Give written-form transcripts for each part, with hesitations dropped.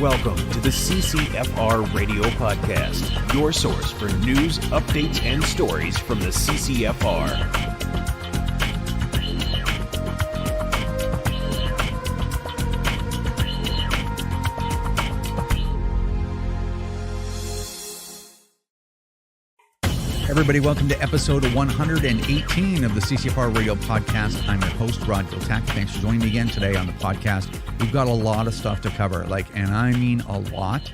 Welcome to the CCFR Radio Podcast, your source for news, updates, and stories from the CCFR. Everybody, welcome to episode 118 of the CCFR Radio Podcast. I'm your host, Rod Giltack. Thanks for joining me again today on the podcast. We've got a lot of stuff to cover, and I mean a lot.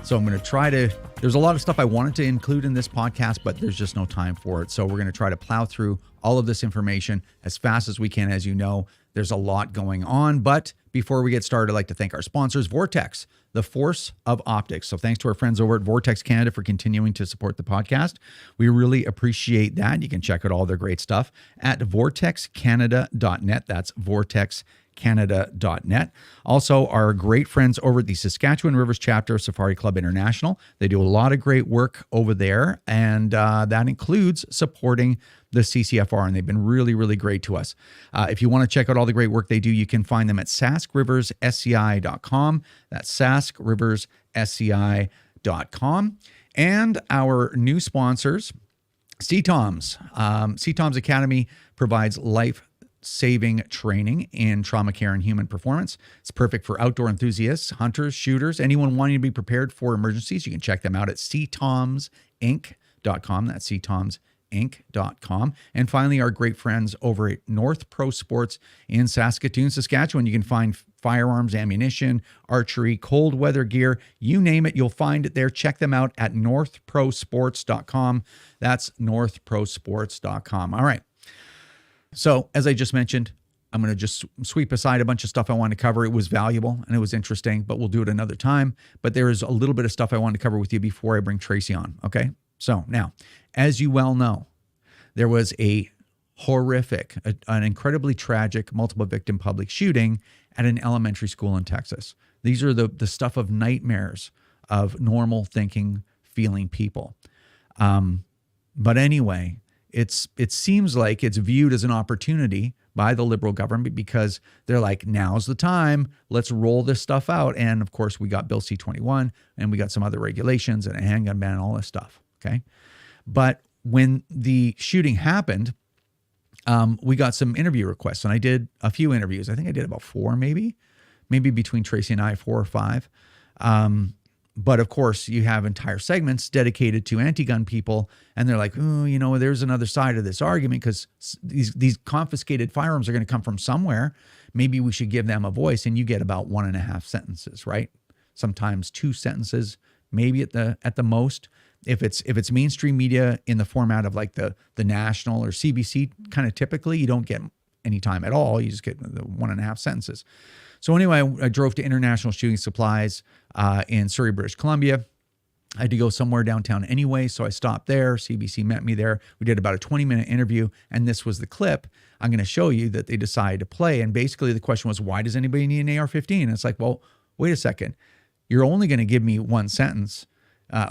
So I'm going to there's a lot of stuff I wanted to include in this podcast, but there's just no time for it. So we're going to try to plow through all of this information as fast as we can. As you know, there's a lot going on. But before we get started, I'd like to thank our sponsors, Vortex, the force of optics. So thanks to our friends over at Vortex Canada for continuing to support the podcast. We really appreciate that. You can check out all their great stuff at vortexcanada.net. That's vortexcanada.net. Also, our great friends over at the Saskatchewan Rivers Chapter of Safari Club International. They do a lot of great work over there, and that includes supporting the CCFR, and they've been really, really great to us. If you want to check out all the great work they do, you can find them at saskriversSCI.com. That's saskriversSCI.com. And our new sponsors, CTOMS. CTOMS Academy provides life-saving training in trauma care and human performance. It's perfect for outdoor enthusiasts, hunters, shooters, anyone wanting to be prepared for emergencies. You can check them out at ctomsinc.com. That's ctomsinc.com. And finally, our great friends over at North Pro Sports in Saskatoon, Saskatchewan. You can find firearms, ammunition, archery, cold weather gear, you name it, you'll find it there. Check them out at northprosports.com. That's northprosports.com. All right. So as I just mentioned, I'm going to just sweep aside a bunch of stuff I wanted to cover. It was valuable and it was interesting, but we'll do it another time. But there is a little bit of stuff I wanted to cover with you before I bring Tracy on. Okay. So now, as you well know, there was a horrific, an incredibly tragic multiple victim public shooting at an elementary school in Texas. These are the stuff of nightmares of normal thinking, feeling people. But anyway, it seems like it's viewed as an opportunity by the Liberal government because they're like, now's the time, let's roll this stuff out. And of course, we got Bill C-21 and we got some other regulations and a handgun ban and all this stuff. Okay. But when the shooting happened, we got some interview requests and I did a few interviews. I think I did about 4, maybe between Tracy and I, 4 or 5. But of course you have entire segments dedicated to anti-gun people. And they're like, oh, there's another side of this argument because these confiscated firearms are going to come from somewhere. Maybe we should give them a voice. And you get about 1.5 sentences, right? Sometimes 2 sentences, maybe at the most. If it's mainstream media in the format of like the National or CBC, kind of typically you don't get any time at all. You just get the 1.5 sentences. So anyway, I drove to International Shooting Supplies in Surrey, British Columbia. I had to go somewhere downtown anyway, so I stopped there. CBC met me there. We did about a 20-minute interview, and this was the clip I'm going to show you that they decided to play. And basically the question was, why does anybody need an AR-15? And it's like, well, wait a second. You're only going to give me 1 sentence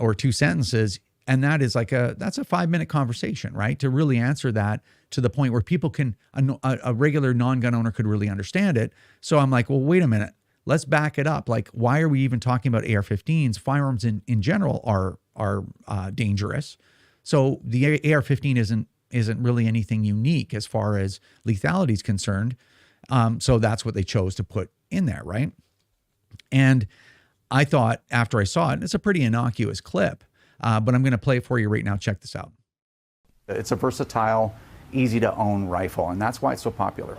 or 2 sentences, and that's a 5-minute conversation, right? To really answer that to the point where people can, a regular non-gun owner could really understand it. So I'm like, well, wait a minute, let's back it up. Like, why are we even talking about AR-15s? Firearms in general are dangerous. So the AR-15 isn't really anything unique as far as lethality is concerned. So that's what they chose to put in there, right? And I thought after I saw it, it's a pretty innocuous clip, but I'm going to play it for you right now. Check this out. It's a versatile, easy to own rifle, and that's why it's so popular.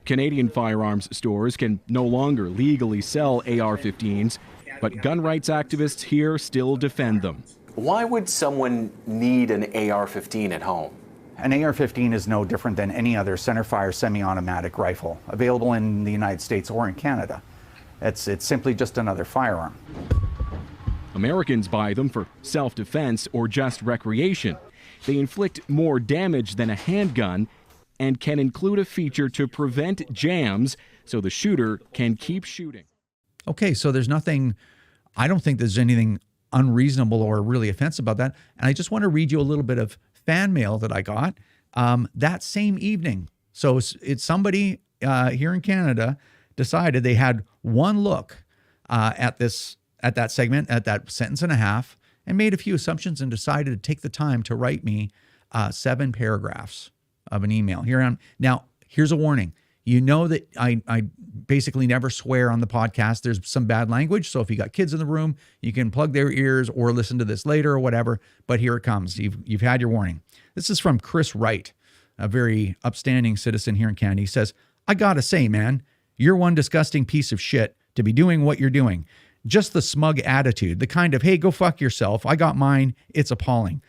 Canadian firearms stores can no longer legally sell AR-15s, but gun rights activists here still defend them. Why would someone need an AR-15 at home? An AR-15 is no different than any other centerfire semi-automatic rifle available in the United States or in Canada. It's simply just another firearm. Americans buy them for self-defense or just recreation. They inflict more damage than a handgun and can include a feature to prevent jams so the shooter can keep shooting. Okay, so I don't think there's anything unreasonable or really offensive about that. And I just want to read you a little bit of fan mail that I got that same evening. So it's somebody here in Canada decided they had one look at that segment, at that sentence and a half, and made a few assumptions and decided to take the time to write me 7 paragraphs of an email. Now, here's a warning. You know that I basically never swear on the podcast. There's some bad language. So if you got kids in the room, you can plug their ears or listen to this later or whatever. But here it comes. You've had your warning. This is from Chris Wright, a very upstanding citizen here in Canada. He says, I gotta say, man, you're one disgusting piece of shit to be doing what you're doing. Just the smug attitude, the kind of, hey, go fuck yourself. I got mine. It's appalling.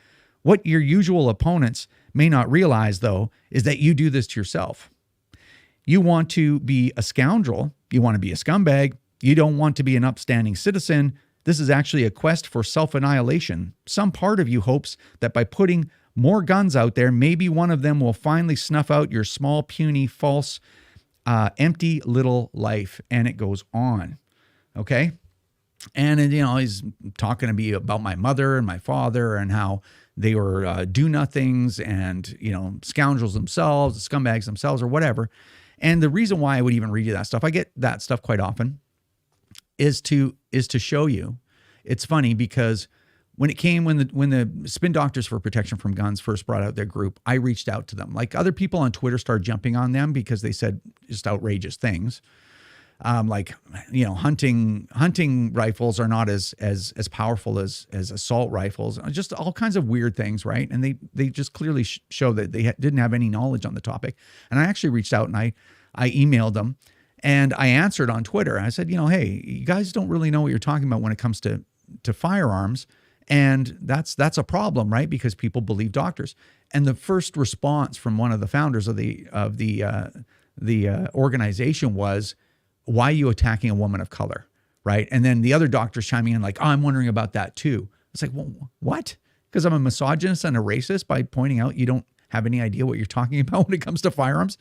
What your usual opponents may not realize, though, is that you do this to yourself. You want to be a scoundrel. You want to be a scumbag. You don't want to be an upstanding citizen. This is actually a quest for self-annihilation. Some part of you hopes that by putting more guns out there, maybe one of them will finally snuff out your small, puny, false, empty little life. And it goes on. Okay? And he's talking to me about my mother and my father and how they were do-nothings and, scoundrels themselves, scumbags themselves or whatever. And the reason why I would even read you that stuff, I get that stuff quite often, is to show you. It's funny because when the Spin Doctors for Protection from Guns first brought out their group, I reached out to them. Like other people on Twitter started jumping on them because they said just outrageous things. Hunting rifles are not as powerful as assault rifles, just all kinds of weird things, right? And they just clearly show that they didn't have any knowledge on the topic. And I actually reached out and I emailed them and I answered on Twitter. I said, hey, you guys don't really know what you're talking about when it comes to firearms. And that's a problem, right? Because people believe doctors. And the first response from one of the founders of the organization was, why are you attacking a woman of color, right? And then the other doctors chiming in like, oh, I'm wondering about that too. It's like, well, what? Because I'm a misogynist and a racist by pointing out you don't have any idea what you're talking about when it comes to firearms,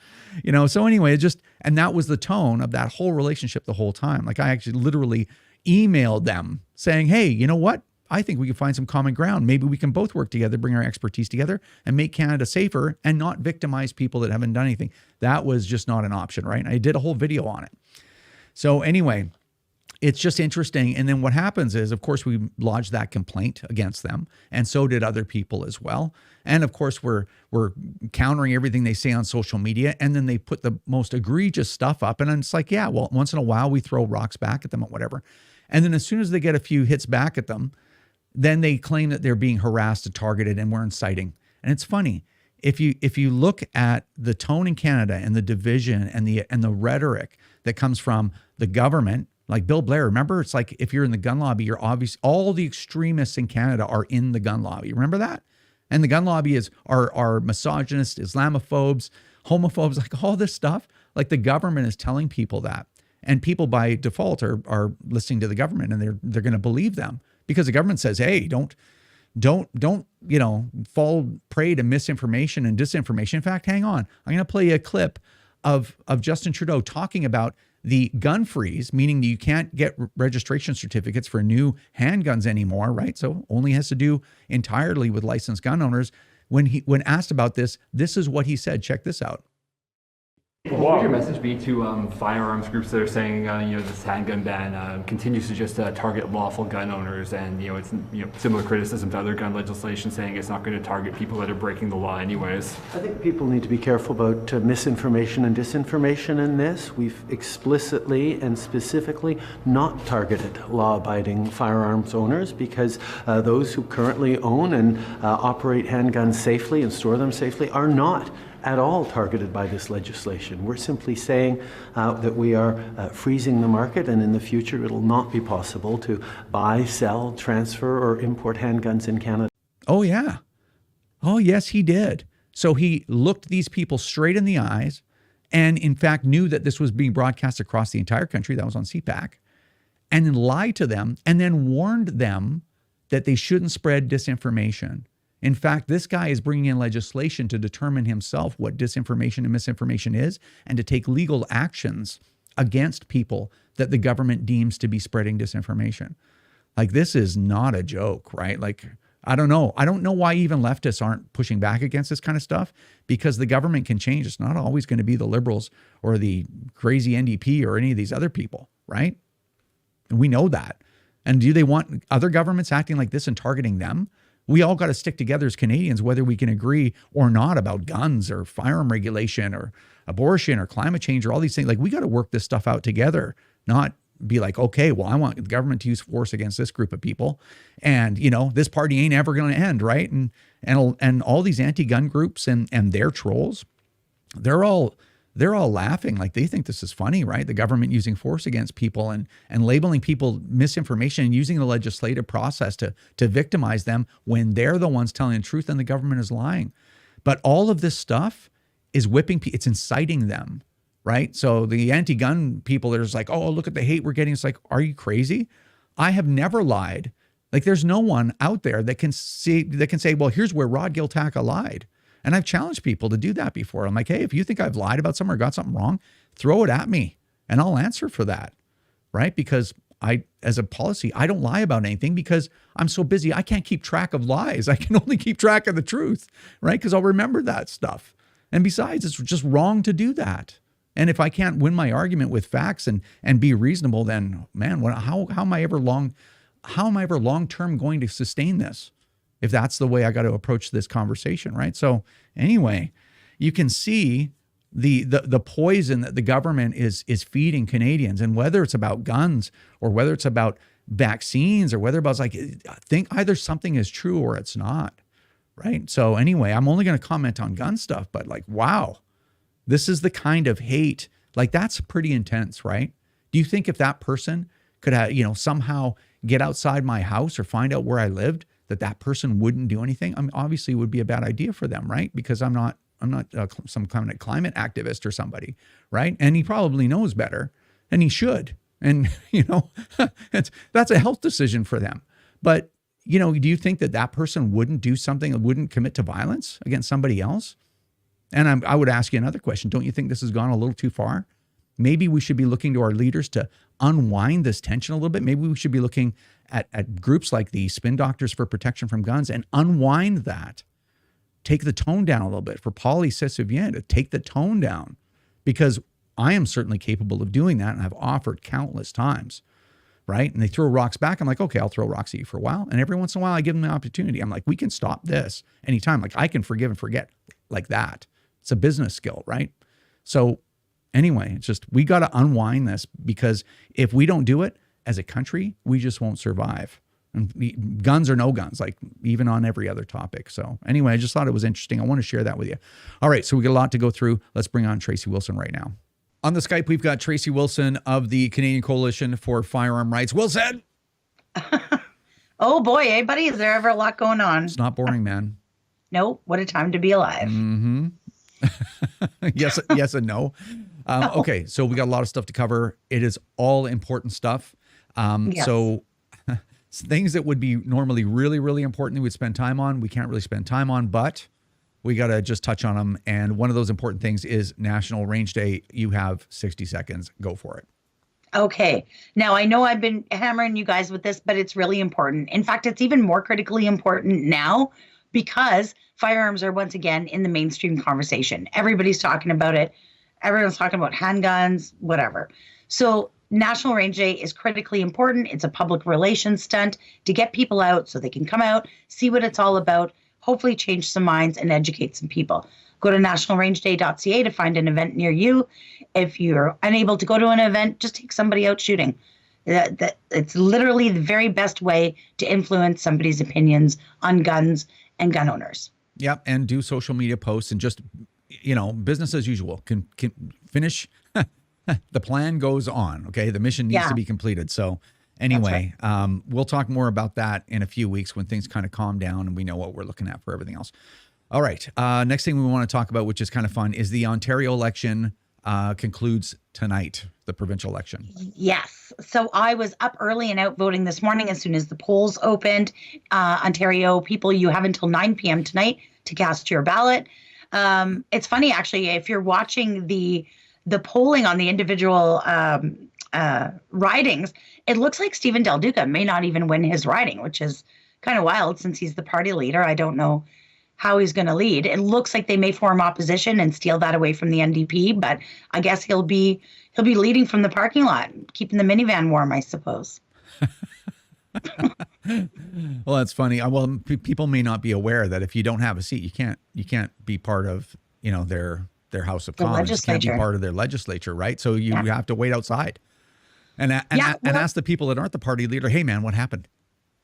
So anyway, and that was the tone of that whole relationship the whole time. Like I actually literally emailed them saying, hey, you know what? I think we can find some common ground. Maybe we can both work together, bring our expertise together and make Canada safer and not victimize people that haven't done anything. That was just not an option, right? I did a whole video on it. So anyway, it's just interesting. And then what happens is, of course, we lodged that complaint against them, and so did other people as well. And of course, we're countering everything they say on social media, and then they put the most egregious stuff up. And it's like, yeah, well, once in a while we throw rocks back at them or whatever. And then as soon as they get a few hits back at them, then they claim that they're being harassed and targeted and we're inciting. And it's funny. If you look at the tone in Canada and the division and the rhetoric that comes from the government, like Bill Blair, remember, it's like if you're in the gun lobby, you're obvious. All the extremists in Canada are in the gun lobby. Remember that? And the gun lobby are misogynists, Islamophobes, homophobes, like all this stuff. Like the government is telling people that, and people by default are listening to the government, and they're going to believe them because the government says, hey, don't fall prey to misinformation and disinformation. In fact, hang on. I'm going to play a clip of Justin Trudeau talking about the gun freeze, meaning that you can't get registration certificates for new handguns anymore, right? So only has to do entirely with licensed gun owners. When asked about this is what he said. Check this out. What would your message be to firearms groups that are saying, this handgun ban continues to just target lawful gun owners, and it's similar criticism to other gun legislation saying it's not going to target people that are breaking the law anyways? I think people need to be careful about misinformation and disinformation in this. We've explicitly and specifically not targeted law-abiding firearms owners because those who currently own and operate handguns safely and store them safely are not at all targeted by this legislation. We're simply saying that we are freezing the market, and in the future it'll not be possible to buy, sell, transfer, or import handguns in Canada. Oh, yeah. Oh, yes, he did. So he looked these people straight in the eyes and, in fact, knew that this was being broadcast across the entire country. That was on CPAC. And then lied to them and then warned them that they shouldn't spread disinformation. In fact, this guy is bringing in legislation to determine himself what disinformation and misinformation is and to take legal actions against people that the government deems to be spreading disinformation. Like, this is not a joke, right? Like, I don't know. I don't know why even leftists aren't pushing back against this kind of stuff, because the government can change. It's not always going to be the Liberals or the crazy NDP or any of these other people, right? And we know that. And do they want other governments acting like this and targeting them? We all got to stick together as Canadians, whether we can agree or not about guns or firearm regulation or abortion or climate change or all these things. Like, we got to work this stuff out together, not be like, okay, well, I want the government to use force against this group of people. And, this party ain't ever going to end, right? And all these anti-gun groups and their trolls, they're all laughing. Like, they think this is funny, right? The government using force against people and labeling people misinformation and using the legislative process to victimize them when they're the ones telling the truth and the government is lying. But all of this stuff is it's inciting them, right? So the anti-gun people, they're just like, oh, look at the hate we're getting. It's like, are you crazy? I have never lied. Like, there's no one out there that can say, well, here's where Rod Giltaca lied. And I've challenged people to do that before. I'm like, hey, if you think I've lied about something or got something wrong, throw it at me and I'll answer for that, right? Because as a policy, I don't lie about anything because I'm so busy. I can't keep track of lies. I can only keep track of the truth, right? Because I'll remember that stuff. And besides, it's just wrong to do that. And if I can't win my argument with facts and be reasonable, then man, how am I ever long-term going to sustain this? If that's the way I got to approach this conversation, right? So anyway, you can see the poison that the government is feeding Canadians, and whether it's about guns or whether it's about vaccines or whether it's like, think either something is true or it's not, right? So anyway, I'm only going to comment on gun stuff, but like, wow, this is the kind of hate, like that's pretty intense, right? Do you think if that person could have, somehow get outside my house or find out where I lived, that person wouldn't do anything? I mean, obviously it would be a bad idea for them, right? Because I'm not some kind of climate activist or somebody, right? And he probably knows better, and he should. And, that's a health decision for them. But, do you think that person wouldn't do something, wouldn't commit to violence against somebody else? And I would ask you another question. Don't you think this has gone a little too far? Maybe we should be looking to our leaders to unwind this tension a little bit. Maybe we should be looking at groups like the Spin Doctors for Protection from Guns and unwind that. Take the tone down a little bit. For Polly Cessivien to take the tone down, because I am certainly capable of doing that, and I've offered countless times, right? And they throw rocks back. I'm like, okay, I'll throw rocks at you for a while. And every once in a while, I give them the opportunity. I'm like, we can stop this anytime. Like, I can forgive and forget like that. It's a business skill, right? So anyway, it's just, we got to unwind this, because if we don't do it as a country, we just won't survive. And guns or no guns, like even on every other topic. So anyway, I just thought it was interesting. I want to share that with you. All right, so we got a lot to go through. Let's bring on Tracy Wilson right now. On the Skype, we've got Tracy Wilson of the Canadian Coalition for Firearm Rights. Wilson! Oh boy, hey buddy, is there ever a lot going on? It's not boring, man. No, what a time to be alive. Mm-hmm. Yes and no. Okay, so we got a lot of stuff to cover. It is all important stuff. Yes. So things that would be normally really, really important that we'd spend time on, we can't really spend time on, but we got to just touch on them. And one of those important things is National Range Day. You have 60 seconds. Go for it. Okay. Now, I know I've been hammering you guys with this, but it's really important. In fact, it's even more critically important now because firearms are once again in the mainstream conversation. Everybody's talking about it. Everyone's talking about handguns, whatever. So National Range Day is critically important. It's a public relations stunt to get people out so they can come out, see what it's all about, hopefully change some minds and educate some people. Go to nationalrangeday.ca to find an event near you. If you're unable to go to an event, just take somebody out shooting. It's literally the very best way to influence somebody's opinions on guns and gun owners. Yep, and do social media posts and just, business as usual. Can finish. The plan goes on, okay? The mission needs to be completed. So anyway, we'll talk more about that in a few weeks when things kind of calm down and we know what we're looking at for everything else. All right. Next thing we want to talk about, which is kind of fun, is the Ontario election concludes tonight, the provincial election. Yes. So I was up early and out voting this morning as soon as the polls opened. Ontario people, you have until 9 p.m. tonight to cast your ballot. It's funny, actually, if you're watching the polling on the individual ridings, it looks like Stephen Del Duca may not even win his riding, which is kind of wild since he's the party leader. I don't know how he's going to lead. It looks like they may form opposition and steal that away from the NDP, but I guess he'll be leading from the parking lot, keeping the minivan warm, I suppose. Well, that's funny. Well, people may not be aware that if you don't have a seat, you can't be part of, their House of Commons. You can't be part of their legislature, right? So you have to wait outside and ask the people that aren't the party leader, hey man, what happened?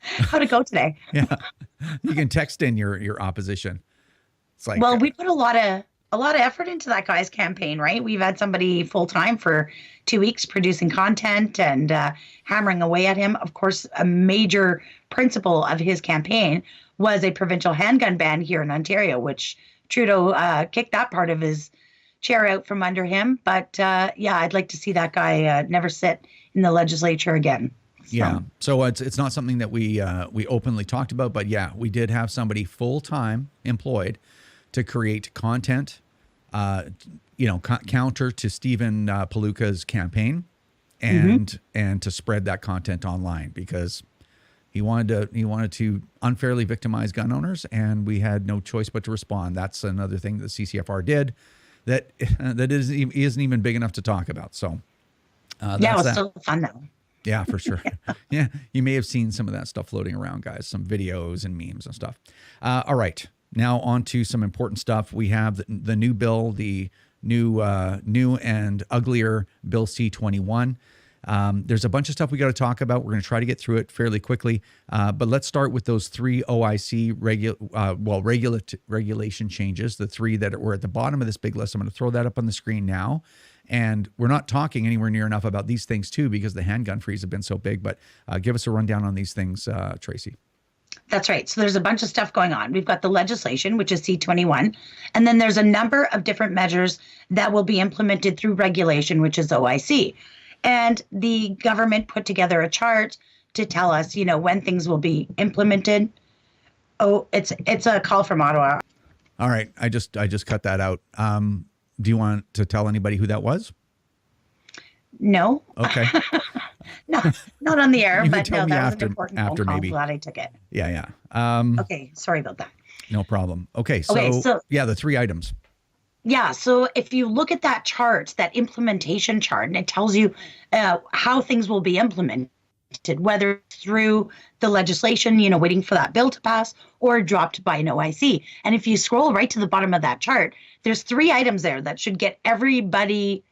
How'd it go today? Yeah. You can text in your opposition. It's like, well, we put a lot of effort into that guy's campaign, right? We've had somebody full time for 2 weeks producing content and hammering away at him. Of course, a major principle of his campaign was a provincial handgun ban here in Ontario, which Trudeau kicked that part of his chair out from under him. But I'd like to see that guy never sit in the legislature again. Yeah. So it's not something that we openly talked about, but yeah, we did have somebody full-time employed to create content, counter to Stephen Palooka's campaign and to spread that content online because he wanted to unfairly victimize gun owners, and we had no choice but to respond. That's another thing that CCFR did that isn't even big enough to talk about. So it was still fun though. Yeah, for sure. Yeah, you may have seen some of that stuff floating around, guys, some videos and memes and stuff. All right, now on to some important stuff. We have the new bill, the new and uglier Bill C-21. There's a bunch of stuff we got to talk about. We're going to try to get through it fairly quickly, but let's start with those 3 OIC regulation changes, the 3 that were at the bottom of this big list. I'm going to throw that up on the screen now. And we're not talking anywhere near enough about these things, too, because the handgun freeze have been so big. But give us a rundown on these things, Tracy. That's right. So there's a bunch of stuff going on. We've got the legislation, which is C-21. And then there's a number of different measures that will be implemented through regulation, which is OIC. And the government put together a chart to tell us, when things will be implemented. Oh, it's a call from Ottawa. All right. I just cut that out. Do you want to tell anybody who that was? No. Okay. No, not on the air, but no, that was an important phone call. I'm glad I took it. Yeah. Okay, sorry about that. No problem. Okay, so yeah, the 3 items. Yeah, so if you look at that chart, that implementation chart, and it tells you how things will be implemented, whether through the legislation, waiting for that bill to pass, or dropped by an OIC. And if you scroll right to the bottom of that chart, there's 3 items there that should get everybody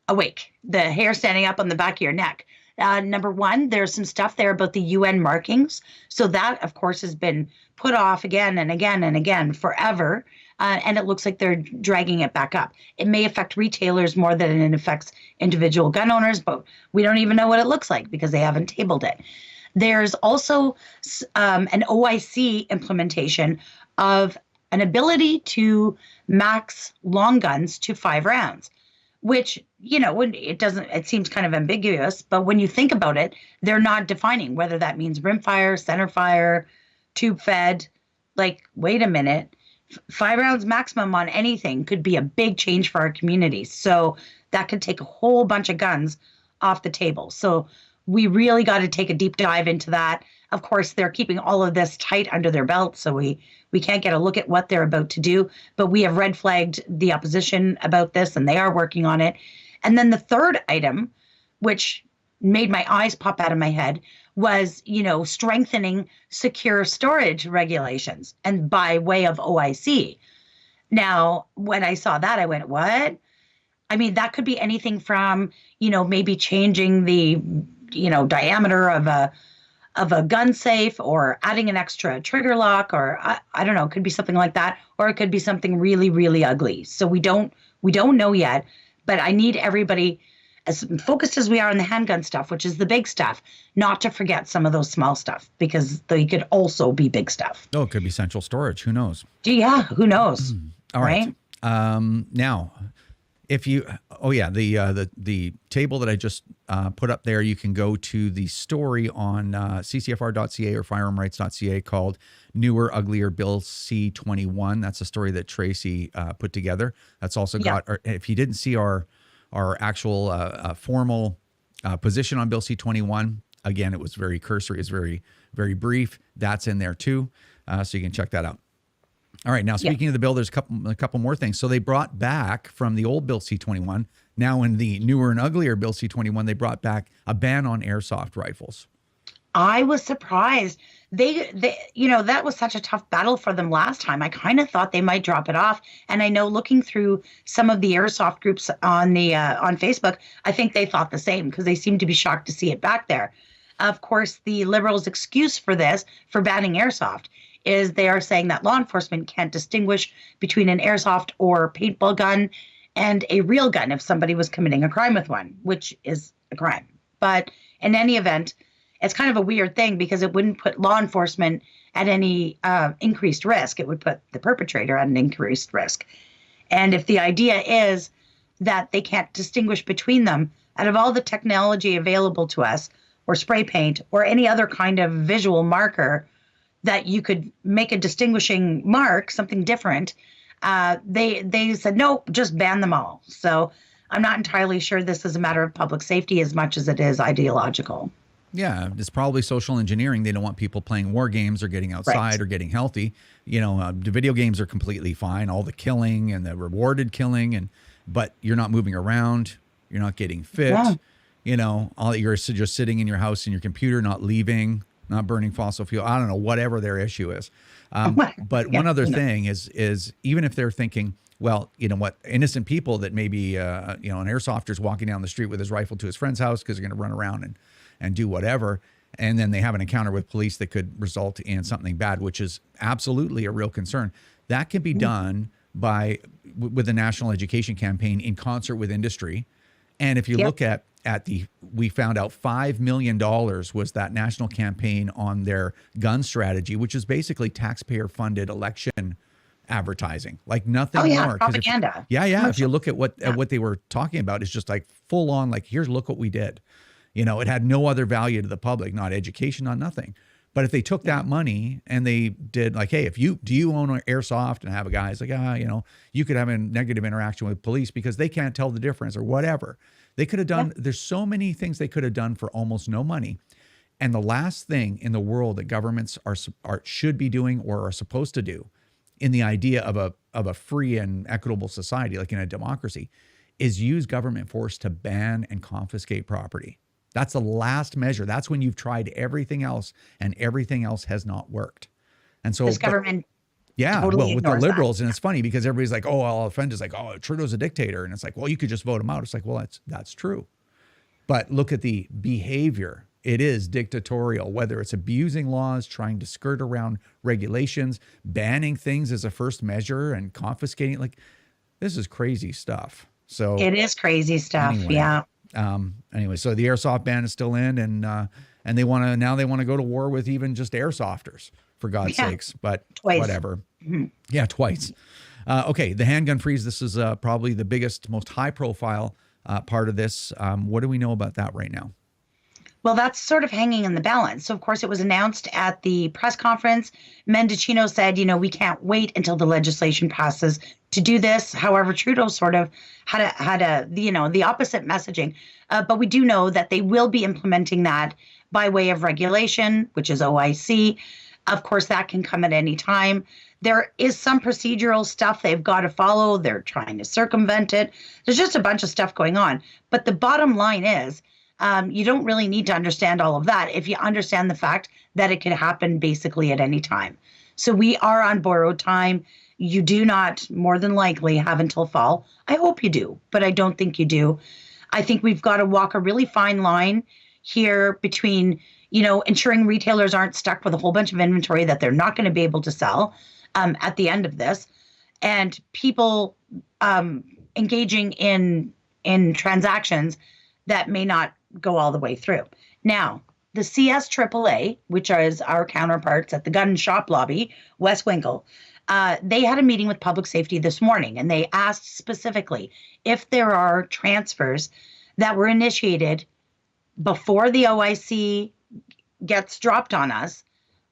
awake, the hair standing up on the back of your neck. Number 1, there's some stuff there about the UN markings. So that, of course, has been put off again and again and again forever. And it looks like they're dragging it back up. It may affect retailers more than it affects individual gun owners, but we don't even know what it looks like because they haven't tabled it. There's also an OIC implementation of an ability to max long guns to 5 rounds, which, it seems kind of ambiguous, but when you think about it, they're not defining whether that means rimfire, centerfire, tube fed. Like, wait a minute. 5 rounds maximum on anything could be a big change for our community. So that could take a whole bunch of guns off the table. So we really got to take a deep dive into that. Of course, they're keeping all of this tight under their belt, so we can't get a look at what they're about to do. But we have red flagged the opposition about this, and they are working on it. And then the third item, which made my eyes pop out of my head, was, strengthening secure storage regulations and by way of OIC. Now, when I saw that, I went, what? I mean, that could be anything from, maybe changing the, diameter of a gun safe, or adding an extra trigger lock, or I don't know, it could be something like that, or it could be something really, really ugly. So we don't know yet, but I need everybody, as focused as we are on the handgun stuff, which is the big stuff, not to forget some of those small stuff, because they could also be big stuff. Oh, it could be central storage. Who knows? Yeah, who knows? All right. Now, if you, the table that I just put up there, you can go to the story on ccfr.ca or firearmrights.ca called Newer, Uglier Bill C-21. That's a story that Tracy put together. That's also got, if you didn't see our actual formal position on Bill C-21, again, it was very cursory. It's very, very brief. That's in there too. So you can check that out. All right. Now, speaking of the bill, there's a couple more things. So they brought back from the old Bill C-21. Now, in the newer and uglier Bill C-21, they brought back a ban on airsoft rifles. I was surprised. They, that was such a tough battle for them last time. I kind of thought they might drop it off. And I know looking through some of the airsoft groups on Facebook, I think they thought the same because they seemed to be shocked to see it back there. Of course, the Liberals' excuse for this, for banning airsoft, is they are saying that law enforcement can't distinguish between an airsoft or paintball gun and a real gun if somebody was committing a crime with one, which is a crime. But in any event, it's kind of a weird thing because it wouldn't put law enforcement at any increased risk. It would put the perpetrator at an increased risk. And if the idea is that they can't distinguish between them, out of all the technology available to us, or spray paint, or any other kind of visual marker that you could make a distinguishing mark, something different, they said, no, just ban them all. So I'm not entirely sure this is a matter of public safety as much as it is ideological. Yeah, it's probably social engineering. They don't want people playing war games or getting outside or getting healthy. The video games are completely fine, all the killing and the rewarded killing, but you're not moving around. You're not getting fit. Yeah. You're just sitting in your house in your computer, not leaving, not burning fossil fuel. I don't know, whatever their issue is. But one other thing is even if they're thinking, well, you know what, innocent people that maybe, an airsofter's walking down the street with his rifle to his friend's house because they're going to run around and do whatever. And then they have an encounter with police that could result in something bad, which is absolutely a real concern. That can be done with the national education campaign in concert with industry. And if you look at we found out $5 million was that national campaign on their gun strategy, which is basically taxpayer funded election advertising, like nothing more. Propaganda. If you look at what they were talking about, it's just like full on, like, look what we did. It had no other value to the public, not education, not nothing. But if they took that money and they did like, hey, do you own an airsoft, and have a guy, it's like, you could have a negative interaction with police because they can't tell the difference or whatever. They could have done, there's so many things they could have done for almost no money. And the last thing in the world that governments should be doing or are supposed to do in the idea of a free and equitable society, like in a democracy, is use government force to ban and confiscate property. That's the last measure. That's when you've tried everything else and everything else has not worked. And so this government totally with the Liberals, and it's funny because everybody's like, all offended is like, Trudeau's a dictator. And it's like, well, you could just vote him out. It's like, well, that's true. But look at the behavior. It is dictatorial, whether it's abusing laws, trying to skirt around regulations, banning things as a first measure and confiscating. Like, this is crazy stuff. So it is crazy stuff. Anyway, so the airsoft ban is still in, and they want to go to war with even just airsofters, for God's sakes. But twice. Whatever. Mm-hmm. Yeah, twice. Okay, the handgun freeze. This is probably the biggest, most high-profile part of this. What do we know about that right now? Well, that's sort of hanging in the balance. So, of course, it was announced at the press conference. Mendocino said, we can't wait until the legislation passes to do this. However, Trudeau sort of had the opposite messaging. But we do know that they will be implementing that by way of regulation, which is OIC. Of course, that can come at any time. There is some procedural stuff they've got to follow. They're trying to circumvent it. There's just a bunch of stuff going on. But the bottom line is, you don't really need to understand all of that if you understand the fact that it could happen basically at any time. So we are on borrowed time. You do not, more than likely, have until fall. I hope you do, but I don't think you do. I think we've got to walk a really fine line here between, ensuring retailers aren't stuck with a whole bunch of inventory that they're not going to be able to sell at the end of this, and people engaging in transactions that may not go all the way through. Now, the CSAAA, which is our counterparts at the gun shop lobby, West Winkle, they had a meeting with public safety this morning, and they asked specifically if there are transfers that were initiated before the OIC gets dropped on us,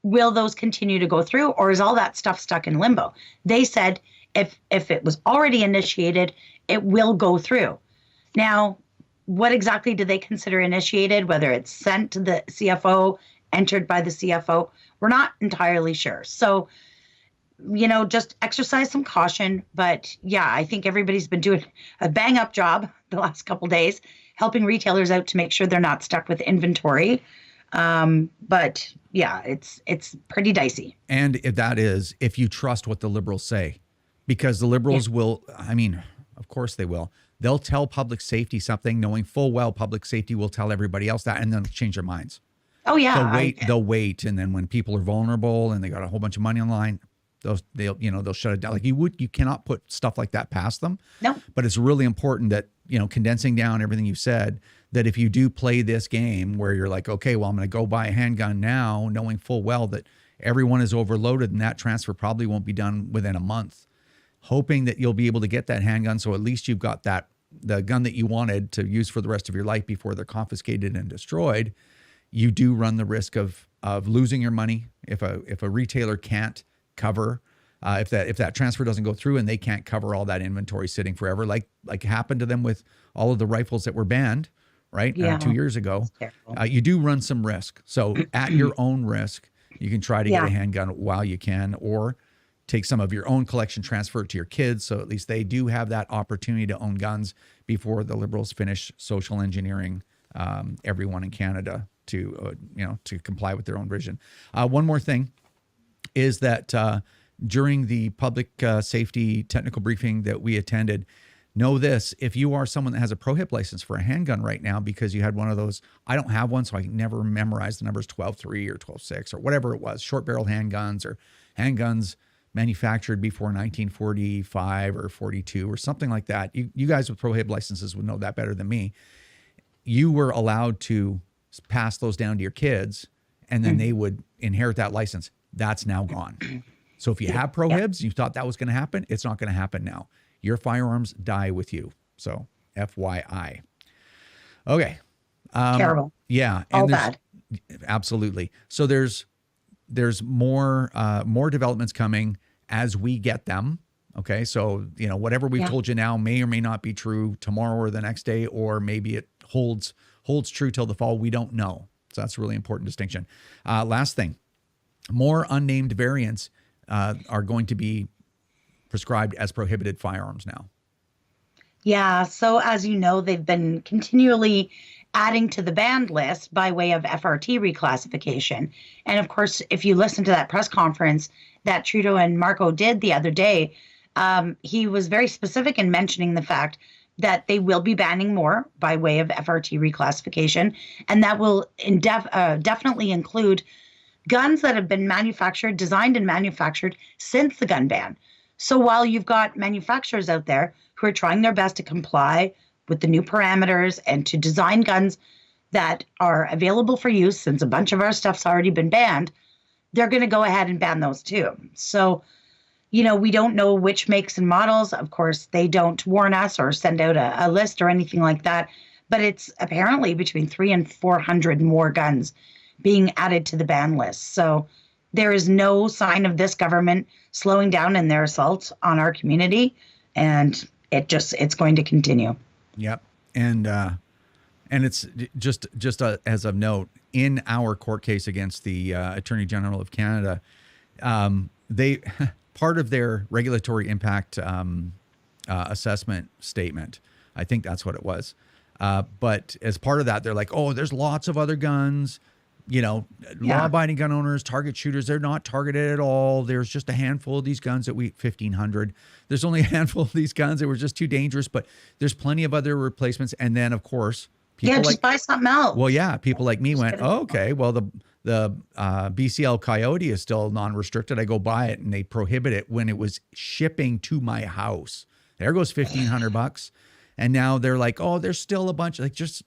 will those continue to go through, or is all that stuff stuck in limbo? They said if it was already initiated, it will go through. Now, what exactly do they consider initiated, whether it's sent to the CFO, entered by the CFO? We're not entirely sure. So just exercise some caution. But yeah, I think everybody's been doing a bang up job the last couple days, helping retailers out to make sure they're not stuck with inventory. But yeah, it's pretty dicey. And if you trust what the Liberals say, because the Liberals will, of course they will. They'll tell public safety something, knowing full well public safety will tell everybody else that, and then change their minds. Oh yeah, they'll wait, and then when people are vulnerable and they got a whole bunch of money online, they'll shut it down. Like you cannot put stuff like that past them. No. But it's really important that, condensing down everything you said, that if you do play this game where you're like, okay, well, I'm going to go buy a handgun now, knowing full well that everyone is overloaded and that transfer probably won't be done within a month, hoping that you'll be able to get that handgun. So at least you've got the gun that you wanted to use for the rest of your life before they're confiscated and destroyed. You do run the risk of losing your money if a retailer can't cover, if that transfer doesn't go through and they can't cover all that inventory sitting forever, like happened to them with all of the rifles that were banned, right? Yeah. 2 years ago. You do run some risk. So at your own risk, you can try to get a handgun while you can, or take some of your own collection, transfer it to your kids, so at least they do have that opportunity to own guns before the Liberals finish social engineering everyone in Canada to comply with their own vision. One more thing is that during the public safety technical briefing that we attended, know this: if you are someone that has a prohib license for a handgun right now because you had one of those, I don't have one, so I never memorized the numbers 12.3 or 12.6 or whatever it was, short barrel handguns or handguns manufactured before 1945 or 42 or something like that. You guys with prohib licenses would know that better than me. You were allowed to pass those down to your kids, and then they would inherit that license. That's now gone. So if you have prohibs, you thought that was going to happen, it's not going to happen now. Your firearms die with you. So FYI. Okay. Terrible. Yeah. All bad. Absolutely. So there's more developments coming as we get them. Okay. So, whatever we've told you now may or may not be true tomorrow or the next day, or maybe it holds true till the fall. We don't know. So that's a really important distinction. Last thing, more unnamed variants are going to be prescribed as prohibited firearms now. Yeah. So as you know, they've been continually adding to the banned list by way of FRT reclassification. And of course, if you listen to that press conference that Trudeau and Marco did the other day, he was very specific in mentioning the fact that they will be banning more by way of FRT reclassification. And that will definitely include guns that have been designed and manufactured since the gun ban. So while you've got manufacturers out there who are trying their best to comply with the new parameters and to design guns that are available for use, since a bunch of our stuff's already been banned, they're going to go ahead and ban those too. So, we don't know which makes and models. Of course, they don't warn us or send out a list or anything like that. But it's apparently between 300 and 400 more guns being added to the ban list. So there is no sign of this government slowing down in their assault on our community, and it's going to continue. Yep. And it's just as of note, in our court case against the Attorney General of Canada, they part of their regulatory impact assessment statement, I think that's what it was. But as part of that, they're like, oh, there's lots of other guns. Law-abiding gun owners, target shooters, they're not targeted at all. There's just a handful of these guns 1,500. There's only a handful of these guns that were just too dangerous, but there's plenty of other replacements. And then, of course, people just buy something else. Well, yeah, people like me went, oh, okay, well, the BCL Coyote is still non-restricted. I go buy it, and they prohibit it when it was shipping to my house. There goes $1,500. And now they're like, oh, there's still a bunch, like just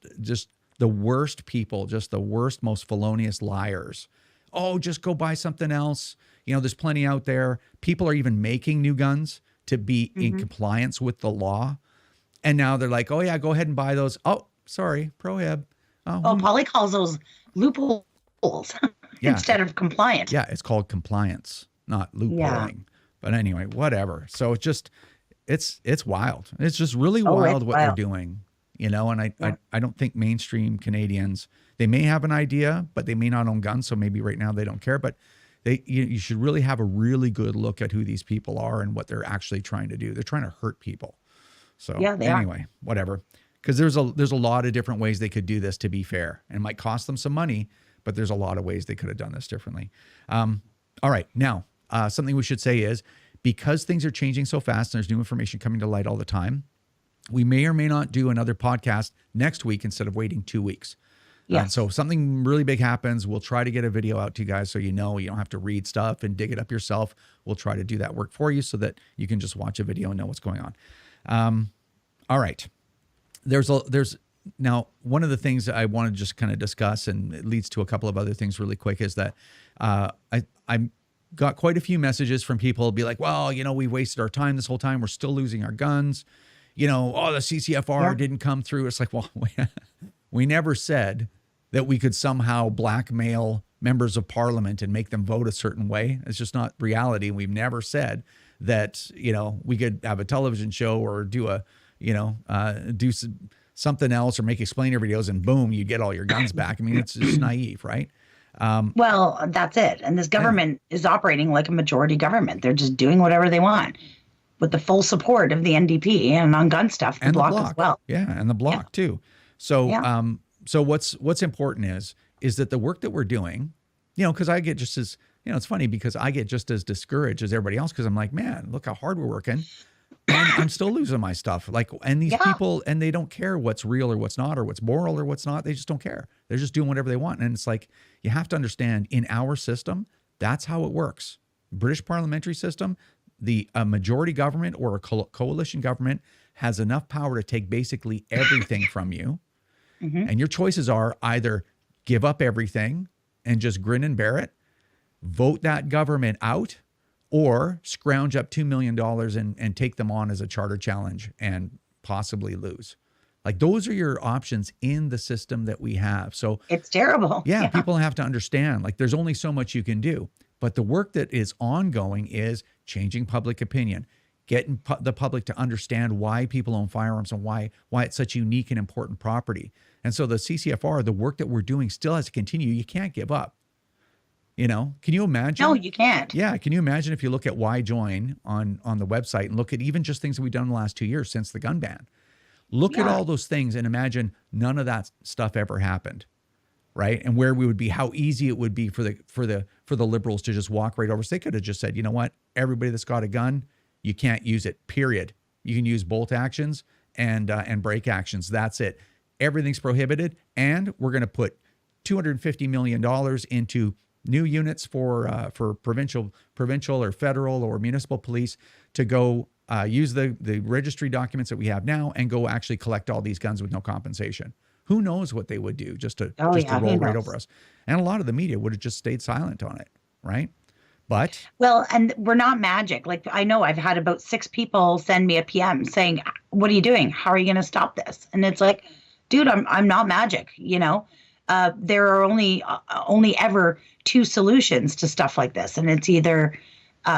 the worst people, just the worst, most felonious liars. Oh, just go buy something else. There's plenty out there. People are even making new guns to be in compliance with the law. And now they're like, oh, yeah, go ahead and buy those. Oh, sorry, prohib. Oh, Polly calls those loopholes instead of compliant. Yeah, it's called compliance, not loopholing. Yeah. But anyway, whatever. So it's wild. It's just really wild what they're doing. And I don't think mainstream Canadians, they may have an idea, but they may not own guns. So maybe right now they don't care. But you should really have a really good look at who these people are and what they're actually trying to do. They're trying to hurt people. So anyway, whatever. Because there's a lot of different ways they could do this, to be fair. And it might cost them some money, but there's a lot of ways they could have done this differently. All right. Now, something we should say is, because things are changing so fast and there's new information coming to light all the time, we may or may not do another podcast next week instead of waiting 2 weeks. Yes. So if something really big happens, we'll try to get a video out to you guys so you don't have to read stuff and dig it up yourself. We'll try to do that work for you so that you can just watch a video and know what's going on. All right. There's now, one of the things that I want to just kind of discuss, and it leads to a couple of other things really quick, is that I got quite a few messages from people be like, well, we wasted our time this whole time. We're still losing our guns. The CCFR didn't come through. It's like, well, we never said that we could somehow blackmail members of parliament and make them vote a certain way. It's just not reality. We've never said that, we could have a television show or do something else or make explainer videos and boom, you get all your guns back. I mean, it's just naive, right? Well, that's it. And this government is operating like a majority government. They're just doing whatever they want with the full support of the NDP and on gun stuff, the bloc as well. Yeah, and the bloc too. So, so what's important is that the work that we're doing, because I get just as, it's funny because I get just as discouraged as everybody else because I'm like, man, look how hard we're working. And I'm still losing my stuff. And these people, and they don't care what's real or what's not, or what's moral or what's not. They just don't care. They're just doing whatever they want. And it's like, you have to understand, in our system, that's how it works. British parliamentary system, a majority government or a coalition government has enough power to take basically everything from you. Mm-hmm. And your choices are either give up everything and just grin and bear it, vote that government out, or scrounge up $2 million and take them on as a charter challenge and possibly lose. Those are your options in the system that we have. So it's terrible. Yeah, people have to understand, there's only so much you can do. But the work that is ongoing is changing public opinion, getting the public to understand why people own firearms and why it's such unique and important property. And so the CCFR, the work that we're doing still has to continue. You can't give up. Can you imagine? No, you can't. Yeah. Can you imagine if you look at Why Join on the website and look at even just things that we've done in the last 2 years since the gun ban? Look at all those things and imagine none of that stuff ever happened, right? And where we would be, how easy it would be for the Liberals to just walk right over. So they could have just said, you know what? Everybody that's got a gun, you can't use it, period. You can use bolt actions and break actions. That's it. Everything's prohibited. And we're going to put $250 million into new units for provincial or federal or municipal police to go use the registry documents that we have now and go actually collect all these guns with no compensation. Who knows what they would do just to roll right over us. And a lot of the media would have just stayed silent on it, right? But and we're not magic. I know I've had about 6 people send me a PM saying, "What are you doing? How are you going to stop this?" And it's like, dude, I'm not magic. There are only ever 2 solutions to stuff like this, and it's either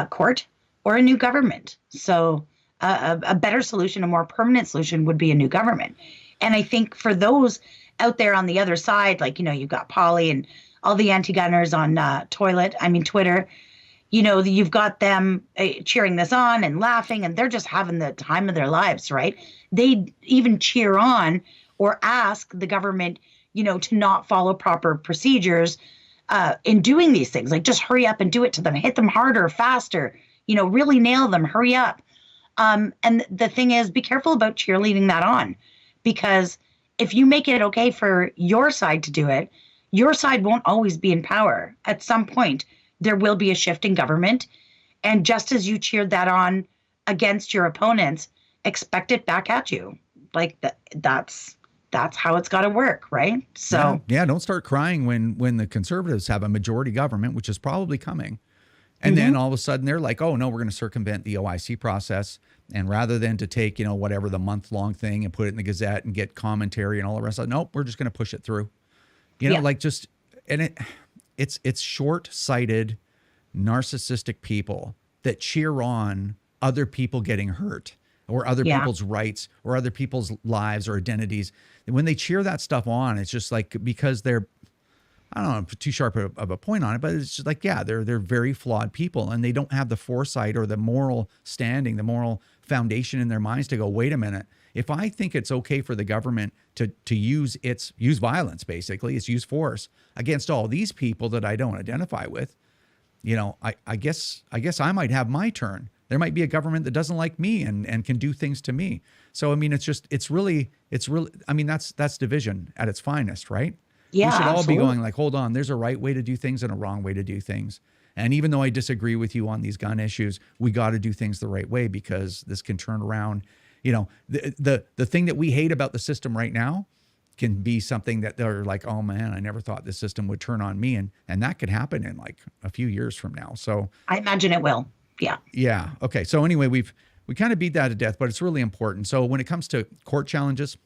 court or a new government. So a better solution, a more permanent solution would be a new government. And I think for those out there on the other side, you've got Polly and all the anti-gunners on Twitter, you've got them cheering this on and laughing, and they're just having the time of their lives, right? They even cheer on or ask the government, to not follow proper procedures in doing these things. Just hurry up and do it to them, hit them harder, faster, really nail them, hurry up. And the thing is, be careful about cheerleading that on, because if you make it okay for your side to do it, your side won't always be in power. At some point, there will be a shift in government. And just as you cheered that on against your opponents, expect it back at you. That's how it's got to work, right? So don't start crying when the Conservatives have a majority government, which is probably coming. And then all of a sudden they're like, oh no, we're going to circumvent the OIC process. And rather than to take, whatever the month-long thing and put it in the Gazette and get commentary and all the rest of it, nope, we're just going to push it through. It's short-sighted, narcissistic people that cheer on other people getting hurt or other people's rights or other people's lives or identities. And when they cheer that stuff on, it's just because they're I don't know, too sharp of a point on it, but it's just like, yeah, they're very flawed people, and they don't have the foresight or the moral standing, the moral foundation in their minds to go, wait a minute. If I think it's okay for the government to use violence, basically, it's use force against all these people that I don't identify with, I guess I might have my turn. There might be a government that doesn't like me and can do things to me. So, I mean, it's really, I mean, that's division at its finest, right? Yeah, we should all absolutely. be going like, hold on, there's a right way to do things and a wrong way to do things. And even though I disagree with you on these gun issues, we got to do things the right way, because this can turn around. The thing that we hate about the system right now can be something that they're like, oh man, I never thought this system would turn on me. And that could happen in like a few years from now. So I imagine it will. Yeah. Yeah. Okay. So anyway, we kind of beat that to death, but it's really important. So when it comes to court challenges,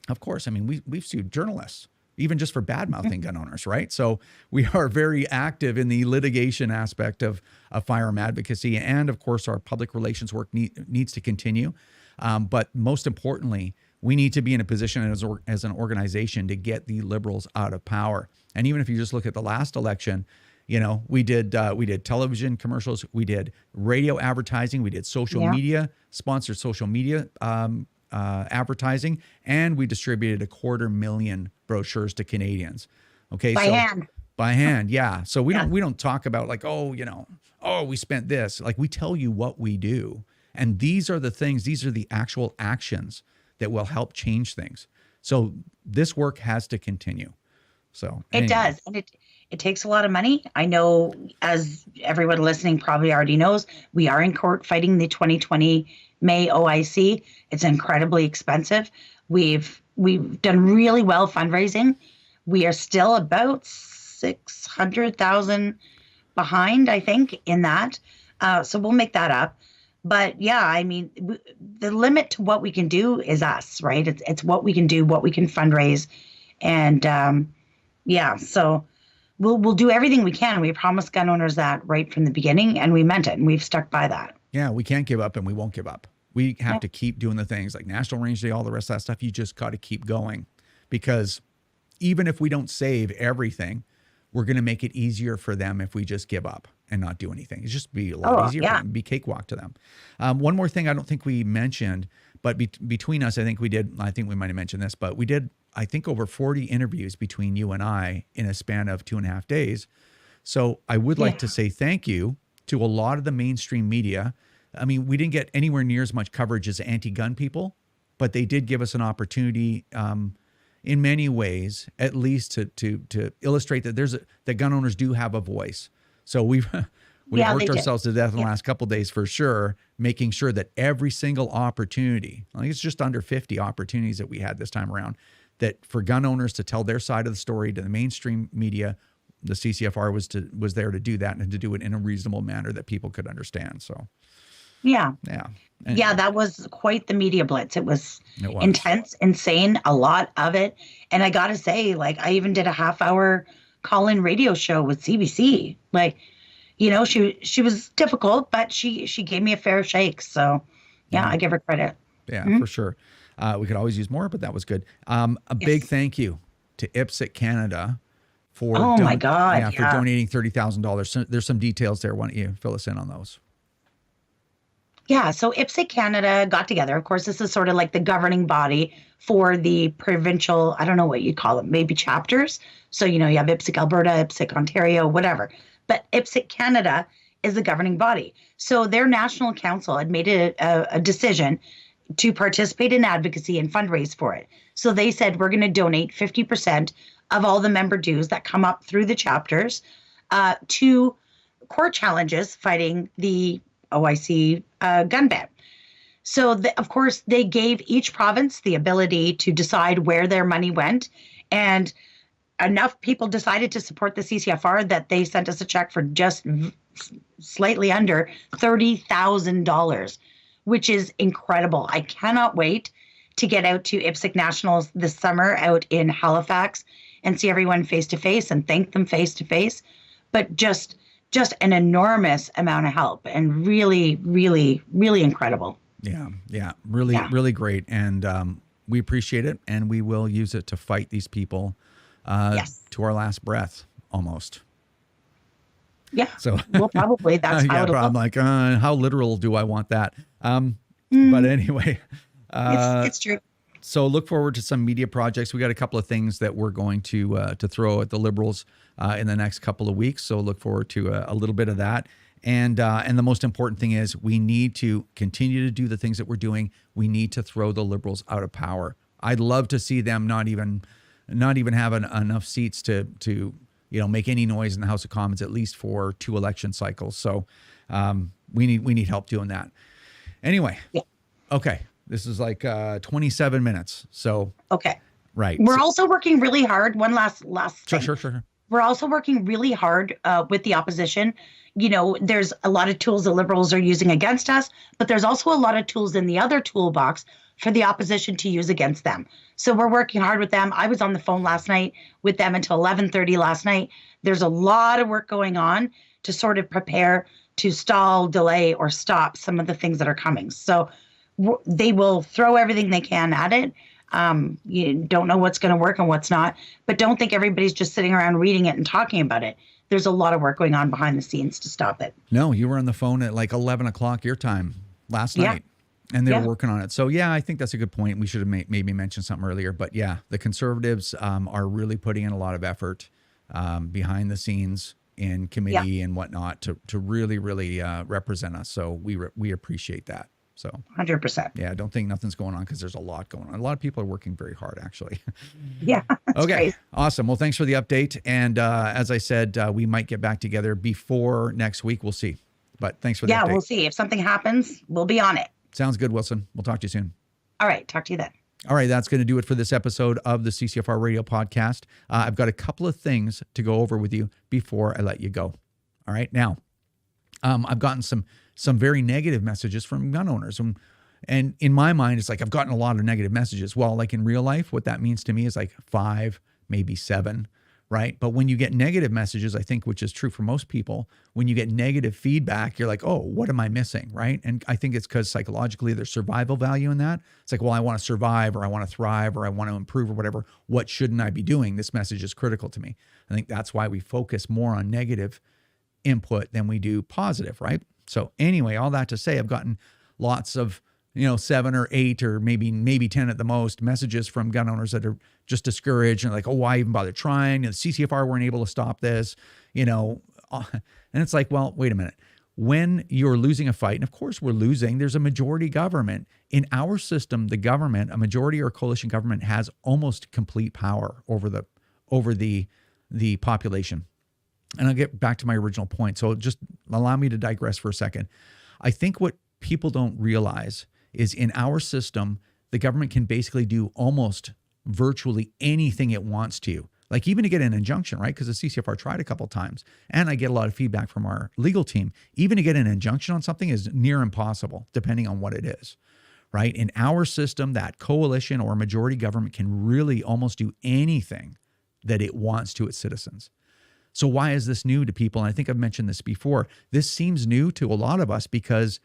of course, I mean, we've sued journalists, even just for bad mouthing gun owners, right? So we are very active in the litigation aspect of firearm advocacy. And of course, our public relations work needs to continue. But most importantly, we need to be in a position as an organization to get the liberals out of power. And even if you just look at the last election, we did television commercials, we did radio advertising, we did social media, sponsored social media advertising, and we distributed 250,000 brochures to Canadians. Okay, by hand, yeah. So we don't talk about like, we spent this. Like, we tell you what we do, and these are the things. These are the actual actions that will help change things. So this work has to continue. So it does, and it takes a lot of money. I know, as everyone listening probably already knows, we are in court fighting the 2020 May OIC. It's incredibly expensive. We've done really well fundraising. We are still about 600,000 behind, I think, in that. So we'll make that up. But yeah, I mean, the limit to what we can do is us, right? It's what we can do, what we can fundraise, and so we'll do everything we can. We promised gun owners that right from the beginning, and we meant it, and we've stuck by that. Yeah, we can't give up, and we won't give up. We have to keep doing the things like National Range Day, all the rest of that stuff. You just got to keep going, because even if we don't save everything, we're going to make it easier for them if we just give up and not do anything. It's just be a lot easier for them, be cakewalk to them. One more thing I don't think we mentioned, but between us, I think we might have mentioned this, but we did, I think, over 40 interviews between you and I in a span of 2.5 days. So I would like to say thank you to a lot of the mainstream media. I mean, we didn't get anywhere near as much coverage as anti-gun people, but they did give us an opportunity in many ways, at least to illustrate that that gun owners do have a voice. So we've worked ourselves to death in the last couple of days for sure, making sure that every single opportunity, I think it's just under 50 opportunities that we had this time around, that for gun owners to tell their side of the story to the mainstream media, the CCFR was there to do that, and to do it in a reasonable manner that people could understand. So that was quite the media blitz. It was intense, insane, a lot of it. And I got to say, like, I even did a half-hour call-in radio show with CBC. Like, she was difficult, but she gave me a fair shake. So, I give her credit. Yeah, for sure. We could always use more, but that was good. A big thank you to IPSC Canada for my God, for donating $30,000. So there's some details there. Why don't you fill us in on those? Yeah, so IPSC Canada got together. Of course, this is sort of like the governing body for the provincial, I don't know what you'd call it, maybe chapters. So, you have IPSC Alberta, IPSC Ontario, whatever. But IPSC Canada is the governing body. So their national council had made a decision to participate in advocacy and fundraise for it. So they said, we're going to donate 50% of all the member dues that come up through the chapters to court challenges fighting the OIC gun ban. So, of course, they gave each province the ability to decide where their money went. And enough people decided to support the CCFR that they sent us a check for just slightly under $30,000, which is incredible. I cannot wait to get out to IPSC Nationals this summer out in Halifax and see everyone face to face and thank them face to face. But just an enormous amount of help, and really, really, really incredible. Really great. And we appreciate it, and we will use it to fight these people Yes. to our last breath, almost. Yeah. So well, probably that's how yeah, it'll but I'm go. like, how literal do I want that? But anyway, It's true. so look forward to some media projects. We got a couple of things that we're going to throw at the Liberals in the next couple of weeks. So look forward to a little bit of that. And the most important thing is we need to continue to do the things that we're doing. We need to throw the Liberals out of power. I'd love to see them not even have enough seats to make any noise in the House of Commons, at least for 2 election cycles. So we need help doing that. Anyway, Yeah. Okay, this is like 27 minutes. So Okay. right, We're also working really hard. One last thing. sure. We're also working really hard with the opposition. There's a lot of tools the Liberals are using against us, but there's also a lot of tools in the other toolbox for the opposition to use against them. So we're working hard with them. I was on the phone last night with them until 11:30 last night. There's a lot of work going on to sort of prepare to stall, delay, or stop some of the things that are coming. So they will throw everything they can at it. You don't know what's going to work and what's not, but don't think everybody's just sitting around reading it and talking about it. There's a lot of work going on behind the scenes to stop it. No, you were on the phone at like 11 o'clock your time last Yeah. night. And they Yeah. were working on it. So, yeah, I think that's a good point. We should have maybe mentioned something earlier. But, yeah, the Conservatives are really putting in a lot of effort behind the scenes in committee and whatnot to really, really represent us. So we appreciate that. So 100%. yeah, I don't think nothing's going on because there's a lot going on. A lot of people are working very hard, actually. Yeah. Okay. Crazy. Awesome. Well, thanks for the update. And as I said, we might get back together before next week. We'll see. But thanks for the Yeah, update. we'll see. If something happens, we'll be on it. Sounds good, Wilson. We'll talk to you soon. All right. Talk to you then. All right, that's going to do it for this episode of the CCFR Radio Podcast. I've got a couple of things to go over with you before I let you go. All right, now, I've gotten some very negative messages from gun owners. And in my mind, it's like I've gotten a lot of negative messages. Well, like in real life, what that means to me is like 5, maybe 7, right? But when you get negative messages, I think, which is true for most people, when you get negative feedback, you're like, oh, what am I missing, right? And I think it's because psychologically there's survival value in that. It's like, well, I want to survive, or I want to thrive, or I want to improve, or whatever. What shouldn't I be doing? This message is critical to me. I think that's why we focus more on negative input than we do positive, right? So anyway, all that to say, I've gotten lots of 7 or 8 or maybe 10 at the most messages from gun owners that are just discouraged and like, oh, why even bother trying? The CCFR weren't able to stop this, and it's like, well, wait a minute. When you're losing a fight, and of course we're losing, there's a majority government. In our system, the government, a majority or coalition government, has almost complete power over the population. And I'll get back to my original point. So just allow me to digress for a second. I think what people don't realize is in our system, the government can basically do almost virtually anything it wants to. Like even to get an injunction, right? Because the CCFR tried a couple of times. And I get a lot of feedback from our legal team. Even to get an injunction on something is near impossible, depending on what it is, right? In our system, that coalition or majority government can really almost do anything that it wants to its citizens. So why is this new to people? And I think I've mentioned this before. This seems new to a lot of us because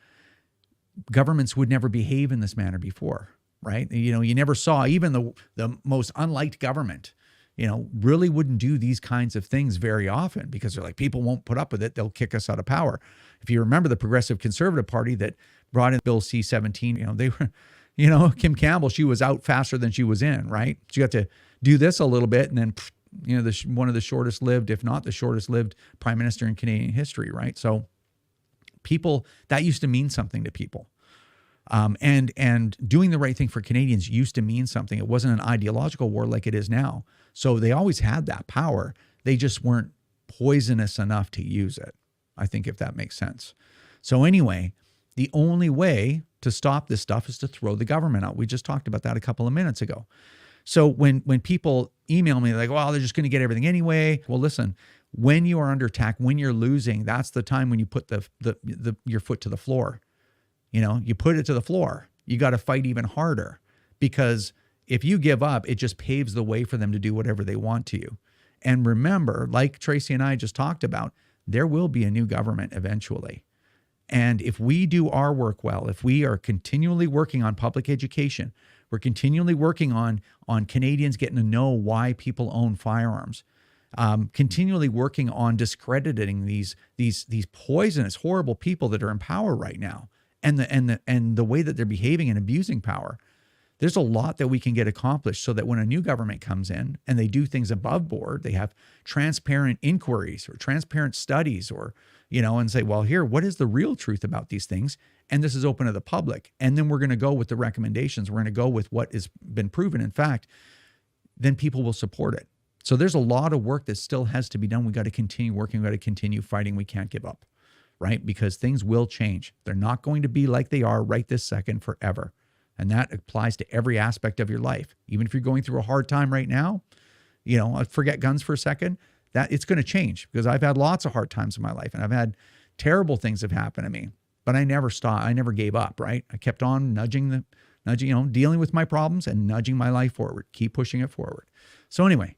governments would never behave in this manner before, right? You never saw even the most unliked government, really wouldn't do these kinds of things very often because they're like, people won't put up with it. They'll kick us out of power. If you remember the Progressive Conservative Party that brought in Bill C-17, they were, Kim Campbell, she was out faster than she was in, right? She got to do this a little bit and then one of the shortest lived, if not the shortest lived prime minister in Canadian history, right? So people, that used to mean something to people. And doing the right thing for Canadians used to mean something. It wasn't an ideological war like it is now. So they always had that power. They just weren't poisonous enough to use it, I think, if that makes sense. So anyway, the only way to stop this stuff is to throw the government out. We just talked about that a couple of minutes ago. So when people email me like, well, they're just going to get everything anyway. Well, listen, when you are under attack, when you're losing, that's the time when you put your foot to the floor. You put it to the floor. You got to fight even harder because if you give up, it just paves the way for them to do whatever they want to you. And remember, like Tracy and I just talked about, there will be a new government eventually. And if we do our work well, if we are continually working on public education, We're continually working on Canadians getting to know why people own firearms. Continually working on discrediting these poisonous, horrible people that are in power right now, and the way that they're behaving and abusing power. There's a lot that we can get accomplished so that when a new government comes in and they do things above board, they have transparent inquiries or transparent studies, or, and say, well, here, what is the real truth about these things? And this is open to the public. And then we're going to go with the recommendations. We're going to go with what has been proven. In fact, then people will support it. So there's a lot of work that still has to be done. We got to continue working. We got to continue fighting. We can't give up, right? Because things will change. They're not going to be like they are right this second forever. And that applies to every aspect of your life. Even if you're going through a hard time right now, forget guns for a second, that it's going to change, because I've had lots of hard times in my life and I've had terrible things have happened to me, but I never stopped. I never gave up, right? I kept on nudging, dealing with my problems and nudging my life forward, keep pushing it forward. So anyway,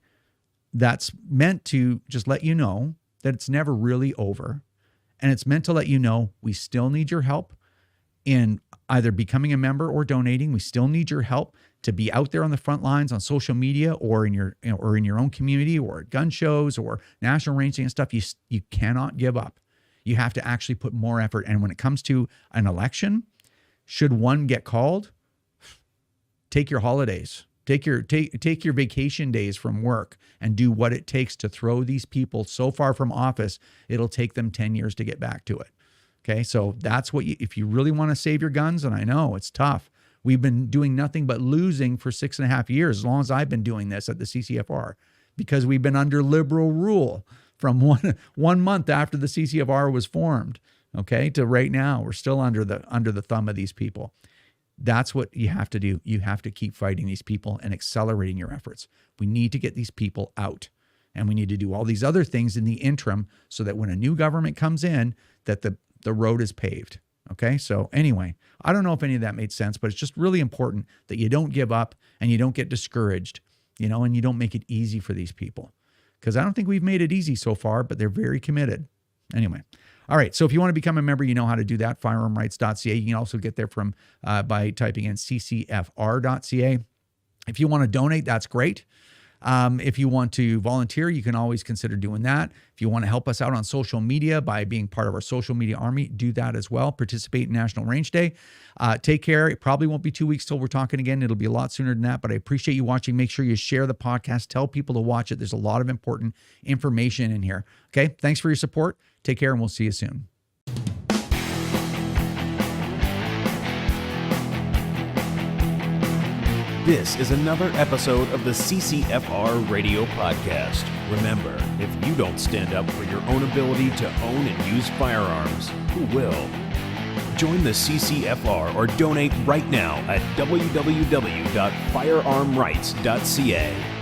that's meant to just let you know that it's never really over. And it's meant to let you know we still need your help in either becoming a member or donating. We still need your help to be out there on the front lines on social media, or in your own community, or at gun shows or national ranging and stuff. You cannot give up. You have to actually put more effort. And when it comes to an election, should one get called, take your holidays, take your vacation days from work, and do what it takes to throw these people so far from office, it'll take them 10 years to get back to it. Okay, so that's what if you really want to save your guns, and I know it's tough. We've been doing nothing but losing for 6.5 years, as long as I've been doing this at the CCFR, because we've been under liberal rule from one month after the CCFR was formed, okay, to right now. We're still under the thumb of these people. That's what you have to do. You have to keep fighting these people and accelerating your efforts. We need to get these people out, and we need to do all these other things in the interim so that when a new government comes in, that the road is paved. Okay. So anyway, I don't know if any of that made sense, but it's just really important that you don't give up and you don't get discouraged, and you don't make it easy for these people, because I don't think we've made it easy so far, but they're very committed. Anyway. All right. So if you want to become a member, you know how to do that. Firearmrights.ca. You can also get there from by typing in ccfr.ca. If you want to donate, that's great. If you want to volunteer, you can always consider doing that. If you want to help us out on social media by being part of our social media army, do that as well. Participate in National Range Day. Take care. It probably won't be 2 weeks till we're talking again. It'll be a lot sooner than that, but I appreciate you watching. Make sure you share the podcast. Tell people to watch it. There's a lot of important information in here. Okay. Thanks for your support. Take care, and we'll see you soon. This is another episode of the CCFR Radio Podcast. Remember, if you don't stand up for your own ability to own and use firearms, who will? Join the CCFR or donate right now at www.firearmrights.ca.